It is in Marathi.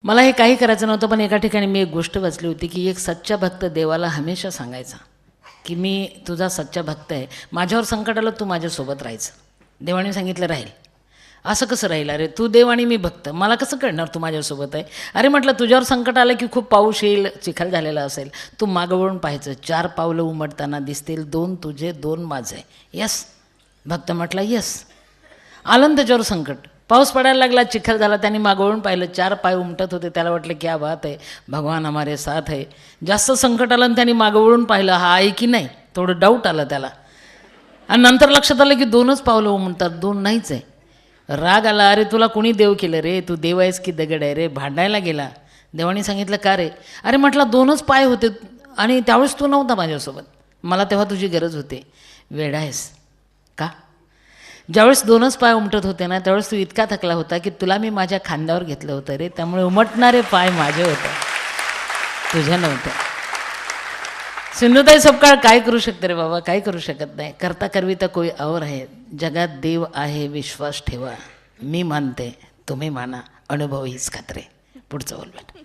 मला हे काही करायचं नव्हतं, पण एका ठिकाणी मी एक गोष्ट वाचली होती की एक सच्चा भक्त देवाला हमेशा सांगायचा की मी तुझा सच्चा भक्त आहे, माझ्यावर संकट आलं तू माझ्यासोबत राहायचं. देवाने सांगितलं राहील. असं कसं राहील? अरे तू देव आणि मी भक्त, मला कसं कळणार तू माझ्यासोबत आहे? अरे म्हटलं तुझ्यावर संकट आलं की खूप पाऊस येईल, चिखल झालेला असेल, तू मागं वळून पाहायचं, 4 पावलं उमटताना दिसतील, 2 तुझे 2 माझे. यस. भक्त म्हटला यस. आलं ना त्याच्यावर संकट, पाऊस पडायला लागला, चिखल झाला, त्यांनी मागवळून पाहिलं, 4 पाय उमटत होते. त्याला वाटलं क्या बात आहे, भगवान हमारे साथ आहे. जास्त संकट आलं आणि त्यांनी मागवळून पाहिलं, हा आहे की नाही, थोडं डाऊट आलं त्याला. आणि नंतर लक्षात आलं की 2च पावलं उमटतात, 2 नाहीच आहे. राग आला, अरे तुला कोणी देव केलं रे, तू देव आहेस की दगड आहे रे? भांडायला गेला. देवाने सांगितलं का रे? अरे म्हटलं 2च पाय होते आणि त्यावेळेस तू नव्हता माझ्यासोबत, मला तेव्हा तुझी गरज होती. वेडा आहेस का? ज्यावेळेस 2च पाय उमटत होते ना, त्यावेळेस तू इतका थकला होता की तुला मी माझ्या खांद्यावर घेतलं होतं रे, त्यामुळे उमटणारे पाय माझे होते, तुझ्या नव्हत्या. सिंधुताई सपकाळ काय करू शकते रे बाबा? काही करू शकत नाही. करता करविता कोई और आहे. जगात देव आहे, विश्वास ठेवा. मी मानते, तुम्ही माना, अनुभव हीच खात्री. पुढचं बोल बेटा.